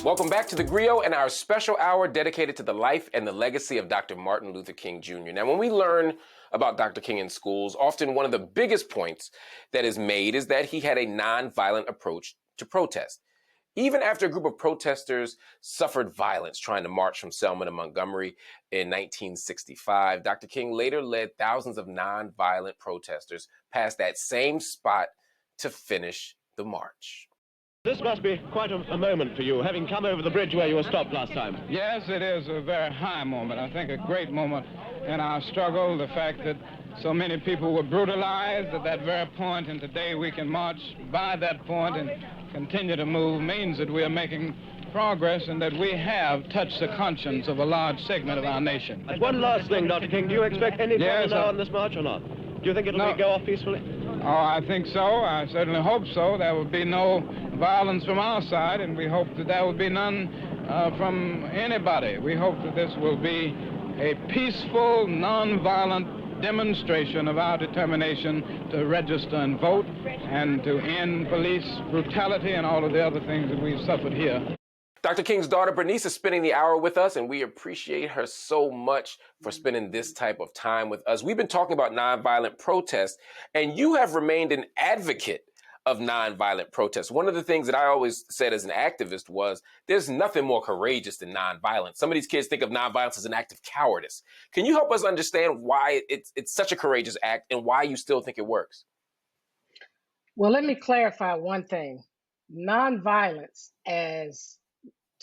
Welcome back to theGrio and our special hour dedicated to the life and the legacy of Dr. Martin Luther King Jr. Now, when we learn about Dr. King in schools, often one of the biggest points that is made is that he had a nonviolent approach to protest. Even after a group of protesters suffered violence trying to march from Selma to Montgomery in 1965, Dr. King later led thousands of nonviolent protesters past that same spot to finish the march. This must be quite a moment for you, having come over the bridge where you were stopped last time. Yes, it is a very high moment. I think a great moment in our struggle. The fact that so many people were brutalized at that very point, and today we can march by that point and continue to move, means that we are making progress and that we have touched the conscience of a large segment of our nation. And one last thing, Dr. King, do you expect any trouble now on this march or not? Do you think it'll go off peacefully? Oh, I think so. I certainly hope so. There will be no violence from our side, and we hope that there will be none from anybody. We hope that this will be a peaceful, non-violent demonstration of our determination to register and vote and to end police brutality and all of the other things that we've suffered here. Dr. King's daughter, Bernice, is spending the hour with us, and we appreciate her so much for spending this type of time with us. We've been talking about nonviolent protest, and you have remained an advocate of nonviolent protest. One of the things that I always said as an activist was there's nothing more courageous than nonviolence. Some of these kids think of nonviolence as an act of cowardice. Can you help us understand why it's such a courageous act and why you still think it works? Well, let me clarify one thing. Nonviolence, as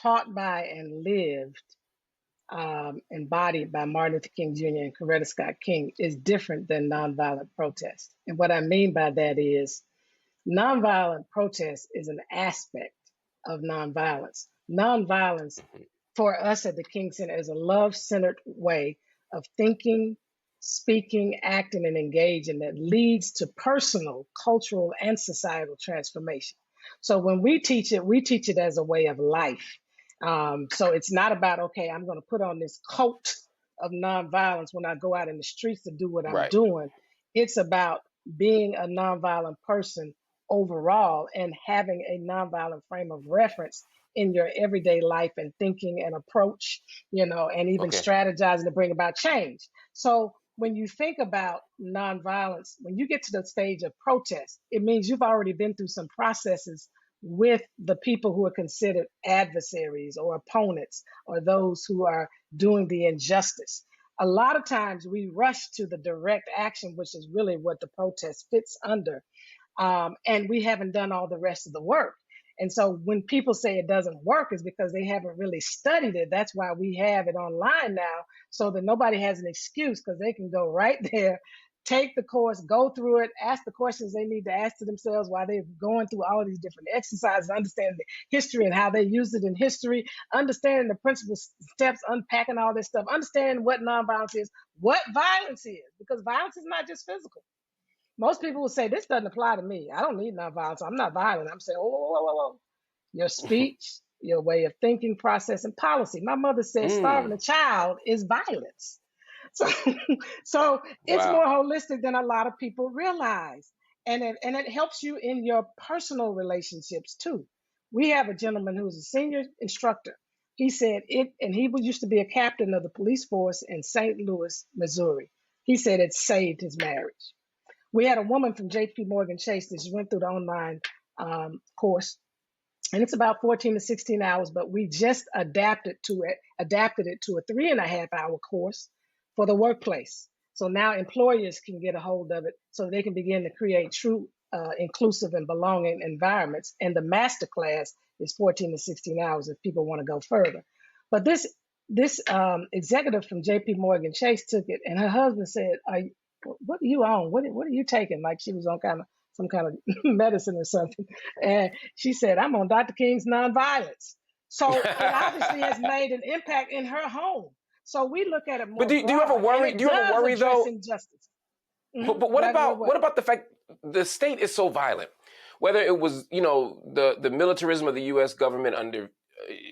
taught by and lived, embodied by Martin Luther King Jr. and Coretta Scott King, is different than nonviolent protest. And what I mean by that is nonviolent protest is an aspect of nonviolence. Nonviolence for us at the King Center is a love-centered way of thinking, speaking, acting, and engaging that leads to personal, cultural, and societal transformation. So when we teach it as a way of life. So it's not about, okay, I'm going to put on this coat of nonviolence when I go out in the streets to do what I'm doing. It's about being a nonviolent person overall and having a nonviolent frame of reference in your everyday life and thinking and approach, and even strategizing to bring about change. So when you think about nonviolence, when you get to the stage of protest, it means you've already been through some processes with the people who are considered adversaries or opponents or those who are doing the injustice. A lot of times we rush to the direct action, which is really what the protest fits under. And we haven't done all the rest of the work. And so when people say it doesn't work, is because they haven't really studied it. That's why we have it online now, so that nobody has an excuse, because they can go right there, take the course, go through it, ask the questions they need to ask to themselves while they're going through all of these different exercises, understand the history and how they used it in history, understanding the principal steps, unpacking all this stuff, understanding what nonviolence is, what violence is, because violence is not just physical. Most people will say, this doesn't apply to me. I don't need nonviolence. I'm not violent. I'm saying, whoa. Your speech, your way of thinking, process, and policy. My mother said starving a child is violence. So it's more holistic than a lot of people realize. And it helps you in your personal relationships too. We have a gentleman who's a senior instructor. He said and he used to be a captain of the police force in St. Louis, Missouri. He said it saved his marriage. We had a woman from J.P. Morgan Chase that went through the online course, and it's about 14 to 16 hours, but we just adapted it to a 3.5-hour course for the workplace. So now employers can get a hold of it so they can begin to create true inclusive and belonging environments. And the master class is 14 to 16 hours if people want to go further. But this executive from J.P. Morgan Chase took it, and her husband said, what are you on? What are you taking? Like she was on some kind of medicine or something. And she said, I'm on Dr. King's nonviolence. So it obviously has made an impact in her home. So we look at it more. But do you ever worry? Do you ever worry though? Injustice. But what about the fact the state is so violent? Whether it was, the militarism of the U.S. government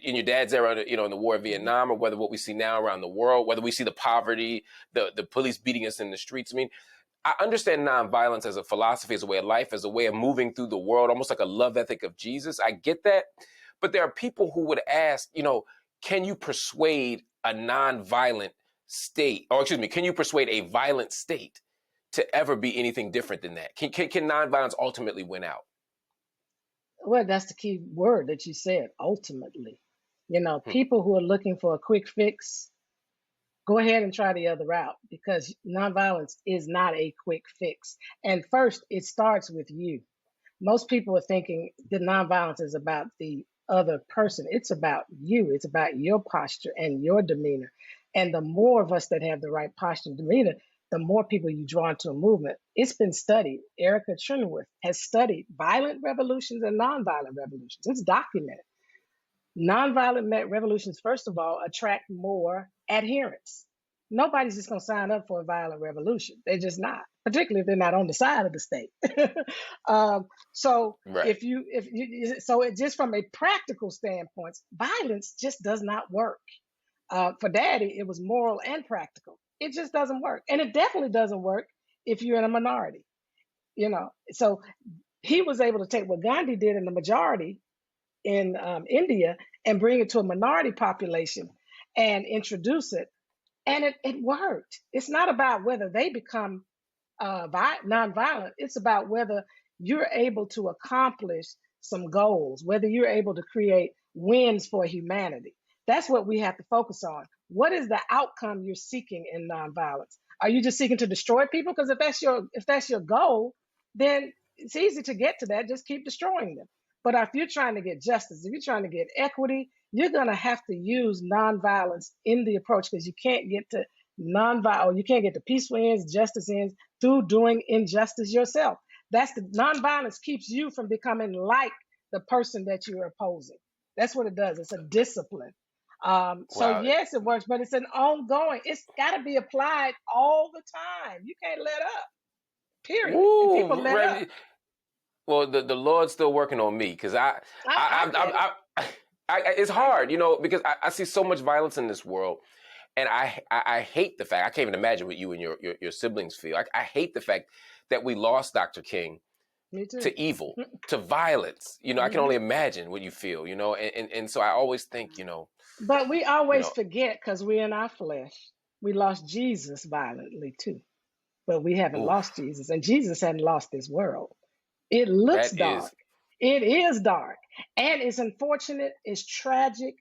in your dad's era, in the war of Vietnam, or whether what we see now around the world, whether we see the poverty, the police beating us in the streets. I mean, I understand nonviolence as a philosophy, as a way of life, as a way of moving through the world, almost like a love ethic of Jesus. I get that. But there are people who would ask, can you persuade a nonviolent state, or excuse me, can you persuade a violent state to ever be anything different than that? Can nonviolence ultimately win out? Well, that's the key word that you said, ultimately. Hmm. People who are looking for a quick fix, go ahead and try the other route, because nonviolence is not a quick fix. And first, it starts with you. Most people are thinking that nonviolence is about the other person. It's about you. It's about your posture and your demeanor. And the more of us that have the right posture and demeanor, the more people you draw into a movement. It's been studied. Erica Chenoweth has studied violent revolutions and nonviolent revolutions. It's documented. Nonviolent revolutions, first of all, attract more adherents. Nobody's just going to sign up for a violent revolution. They're just not, particularly if they're not on the side of the state. So Right. so it just from a practical standpoint, violence just does not work. For Daddy, it was moral and practical. It just doesn't work, and it definitely doesn't work if you're in a minority. So he was able to take what Gandhi did in the majority in India and bring it to a minority population and introduce it. And it worked. It's not about whether they become nonviolent. It's about whether you're able to accomplish some goals, whether you're able to create wins for humanity. That's what we have to focus on. What is the outcome you're seeking in nonviolence? Are you just seeking to destroy people? Because if that's your goal, then it's easy to get to that. Just keep destroying them. But if you're trying to get justice, if you're trying to get equity, you're going to have to use nonviolence in the approach, because you can't get to you can't get to peaceful ends, justice ends through doing injustice yourself. That's the nonviolence keeps you from becoming like the person that you're opposing. That's what it does. It's a discipline. So Wow. yes, it works, but it's an ongoing. It's got to be applied all the time. You can't let up. Period. And people Woo, let up. well, the Lord's still working on me, because I get it. it's I hard, get it. because I see so much violence in this world, and I hate the fact, I can't even imagine what you and your siblings feel. I hate the fact that we lost Dr. King Me too. to evil, to violence. I can Hmm. only imagine what you feel, and so I always think, But we you always know, forget, because we're in our flesh. We lost Jesus violently too, but we haven't lost oof, Jesus, and Jesus hadn't lost this world. It looks that is dark. It is dark, and it's unfortunate. It's tragic.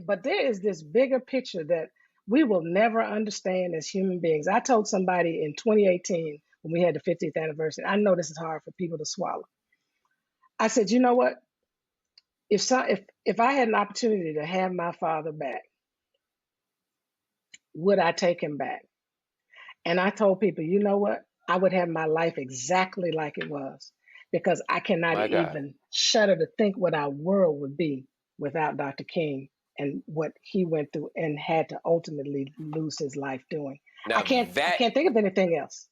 But there is this bigger picture that we will never understand as human beings. I told somebody in 2018 when we had the 50th anniversary. I know this is hard for people to swallow. I said, you know what? If I had an opportunity to have my father back, would I take him back? And I told people, you know what? I would have my life exactly like it was, because I cannot my God. even shudder to think what our world would be without Dr. King and what he went through and had to ultimately lose his life doing. I Now can't think of anything else.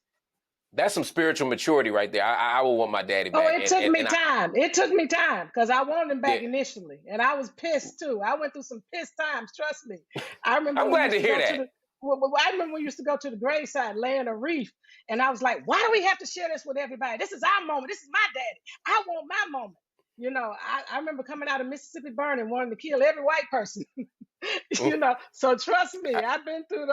that's some spiritual maturity right there. I will want my daddy Oh, back, it took me and I, time. It took me time, because I wanted him yeah, back initially, and I was pissed too. I went through some pissed times. Trust me. I remember I'm when we glad used to to hear go to that. the. I remember we used to go to the graveside, lay in a wreath, and I was like, "Why do we have to share this with everybody? This is our moment. This is my daddy. I want my moment." I remember coming out of Mississippi burning, wanting to kill every white person. So trust me, I've been through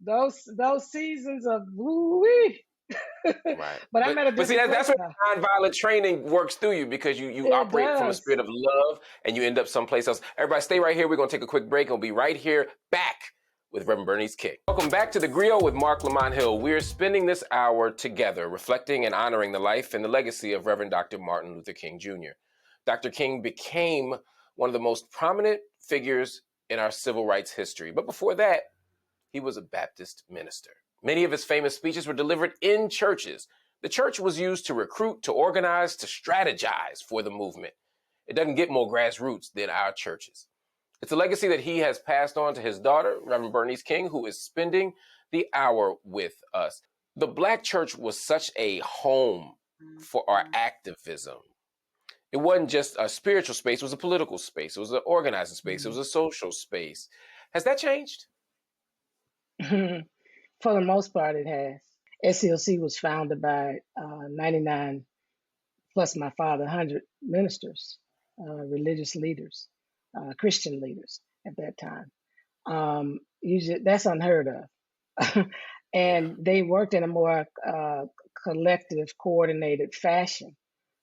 those seasons of woo-wee. Right. But I'm But at a but see, different that's place where now. nonviolent training works through you, because you It operate from a does. spirit of love, and you end up someplace else. Everybody stay right here. We're gonna take a quick break, and we'll be right here back with Reverend Bernice King. Welcome back to theGrio with Marc Lamont Hill. We're spending this hour together reflecting and honoring the life and the legacy of Reverend Dr. Martin Luther King Jr. Dr. King became one of the most prominent figures in our civil rights history. But before that, he was a Baptist minister. Many of his famous speeches were delivered in churches. The church was used to recruit, to organize, to strategize for the movement. It doesn't get more grassroots than our churches. It's a legacy that he has passed on to his daughter, Reverend Bernice King, who is spending the hour with us. The Black church was such a home for our activism. It wasn't just a spiritual space, it was a political space, it was an organizing space, it was a social space. Has that changed? For the most part, it has. SCLC was founded by 99 plus my father, 100 ministers. religious leaders, Christian leaders at that time. Usually that's unheard of. Yeah. And they worked in a more collective, coordinated fashion.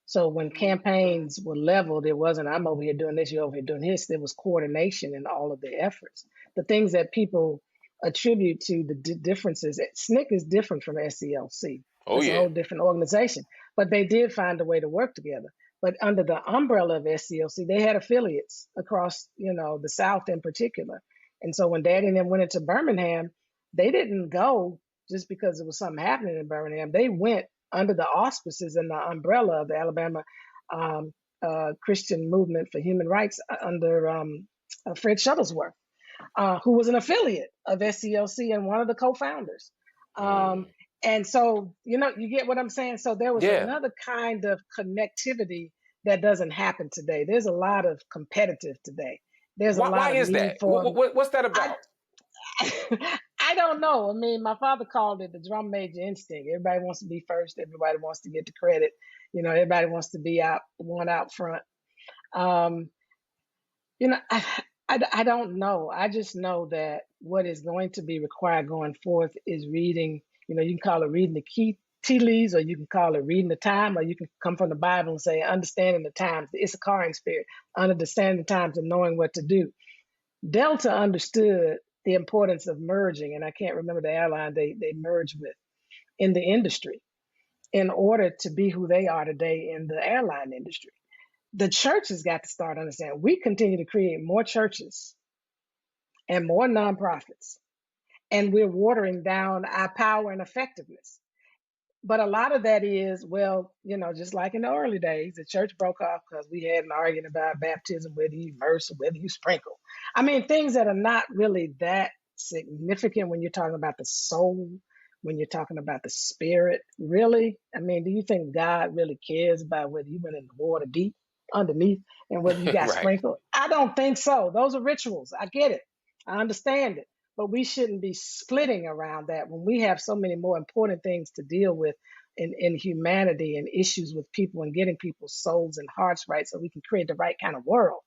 So when campaigns were leveled, it wasn't, I'm over here doing this, you're over here doing this. There was coordination in all of the efforts. The things that people attribute to the differences, SNCC is different from SCLC. Oh It's a yeah. whole different organization, but they did find a way to work together. But under the umbrella of SCLC, they had affiliates across, the South in particular. And so when Daddy and them went into Birmingham, they didn't go just because it was something happening in Birmingham. They went under the auspices and the umbrella of the Alabama Christian Movement for Human Rights under Fred Shuttlesworth, who was an affiliate of SCLC and one of the co-founders. And so, you get what I'm saying? So there was Yeah. another kind of connectivity that doesn't happen today. There's a lot of competitive today. There's a lot Why of is need that? for. What's that about? I don't know. I mean, my father called it the drum major instinct. Everybody wants to be first. Everybody wants to get the credit. Everybody wants to be out front. I don't know. I just know that what is going to be required going forth is reading. You can call it reading the tea leaves, or you can call it reading the time, or you can come from the Bible and say understanding the times, the Issacharian spirit, understanding the times and knowing what to do. Delta understood the importance of merging, and I can't remember the airline they merged with in the industry in order to be who they are today in the airline industry. The church has got to start understanding. We continue to create more churches and more nonprofits, and we're watering down our power and effectiveness. But a lot of that is, just like in the early days, the church broke off because we had an argument about baptism, whether you immerse or whether you sprinkle. I mean, things that are not really that significant when you're talking about the soul, when you're talking about the spirit. Really? I mean, do you think God really cares about whether you went in the water deep underneath and whether you got Right. sprinkled? I don't think so. Those are rituals. I get it. I understand it. But we shouldn't be splitting around that when we have so many more important things to deal with in humanity and issues with people and getting people's souls and hearts right so we can create the right kind of world.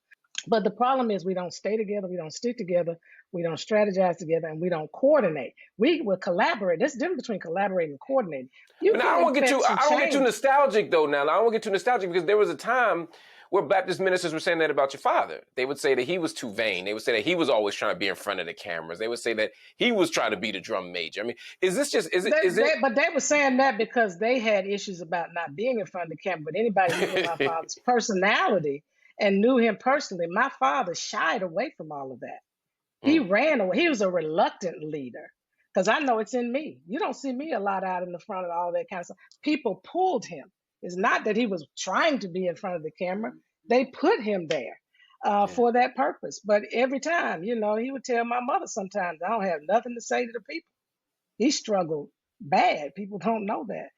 But the problem is we don't stay together, we don't stick together, we don't strategize together, and we don't coordinate. We will collaborate. There's a difference between collaborating and coordinating. You But now can expect some I don't get too change. nostalgic though. Now I don't get too nostalgic because there was a time where Baptist ministers were saying that about your father. They would say that he was too vain. They would say that he was always trying to be in front of the cameras. They would say that he was trying to be the drum major. I mean, is it? But they were saying that because they had issues about not being in front of the camera. But anybody who knew my father's personality and knew him personally, my father shied away from all of that. He ran away. He was a reluctant leader because I know it's in me. You don't see me a lot out in the front of all that kind of stuff. People pulled him. It's not that he was trying to be in front of the camera. They put him there for that purpose. But every time, he would tell my mother sometimes, I don't have nothing to say to the people. He struggled bad. People don't know that.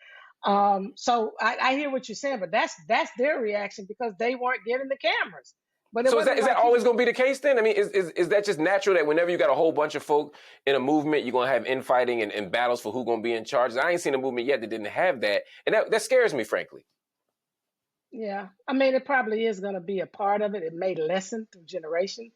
So I hear what you're saying, but that's their reaction because they weren't getting the cameras. But So is that always going to be the case then? I mean, is that just natural that whenever you got a whole bunch of folk in a movement, you're going to have infighting and battles for who's going to be in charge? I ain't seen a movement yet that didn't have that. And that scares me, frankly. Yeah. I mean, it probably is going to be a part of it. It may lessen through generations,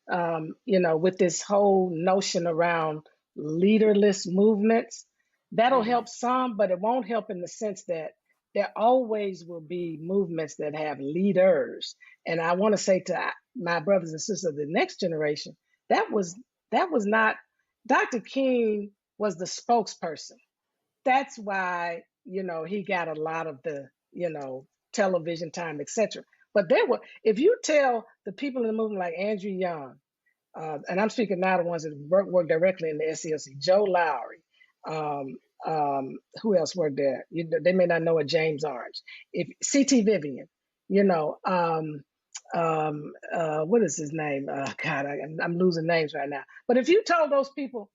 with this whole notion around leaderless movements. That'll help some, but it won't help in the sense that there always will be movements that have leaders. And I want to say to my brothers and sisters of the next generation, that was not, Dr. King was the spokesperson. That's why, he got a lot of the, television time, etc. But if you tell the people in the movement like Andrew Young, and I'm speaking now the ones that work directly in the SCLC, Joe Lowry, who else worked there? They may not know a James Orange. If C.T. Vivian, what is his name? God, I'm losing names right now. But if you told those people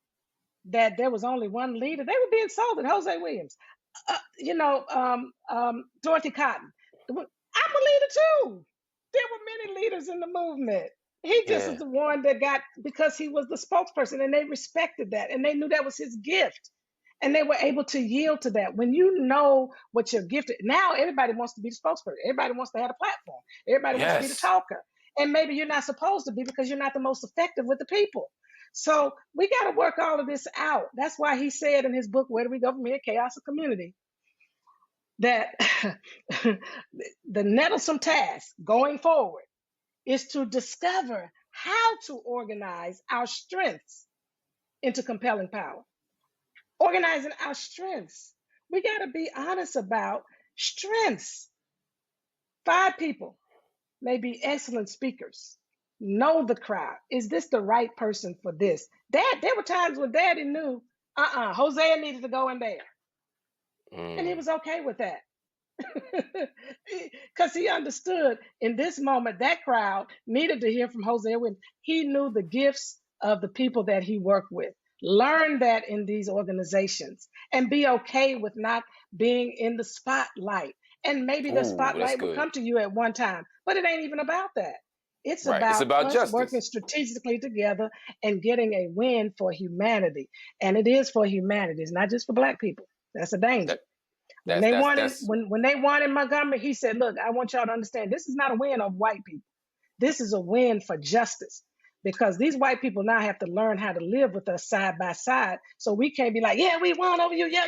that there was only one leader, they would be insulted. Jose Williams, Dorothy Cotton. I'm a leader too. There were many leaders in the movement. He just is the one that got, because he was the spokesperson and they respected that and they knew that was his gift. And they were able to yield to that. When you know what you're gifted, now everybody wants to be the spokesperson. Everybody wants to have a platform. Everybody wants to be the Yes. talker. And maybe you're not supposed to be because you're not the most effective with the people. So we got to work all of this out. That's why he said in his book, Where Do We Go From Here? Chaos or Community, that the nettlesome task going forward is to discover how to organize our strengths into compelling power. Organizing our strengths. We got to be honest about strengths. 5 people may be excellent speakers. Know the crowd. Is this the right person for this? There were times when Daddy knew, Hosea needed to go in there. And he was okay with that. Because he understood in this moment that crowd needed to hear from Hosea when he knew the gifts of the people that he worked with. Learn that in these organizations and be okay with not being in the spotlight. And maybe the Ooh, that's spotlight will good. come to you at one time, but it ain't even about that. It's Right. It's about about us working justice. strategically together and getting a win for humanity. And it is for humanity. It's not just for Black people. That's a danger. That When they won that's when they won in Montgomery, he said, "Look, I want y'all to understand this is not a win of white people. This is a win for justice because these white people now have to learn how to live with us side by side. So we can't be like, yeah, we won over you, yeah.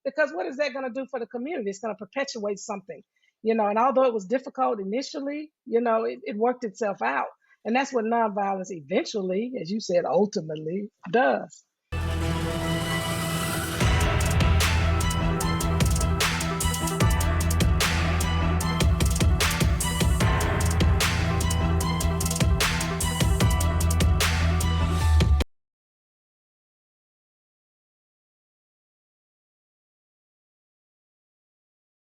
Because what is that going to do for the community? It's going to perpetuate something, And although it was difficult initially, it worked itself out, and that's what nonviolence eventually, as you said, ultimately does."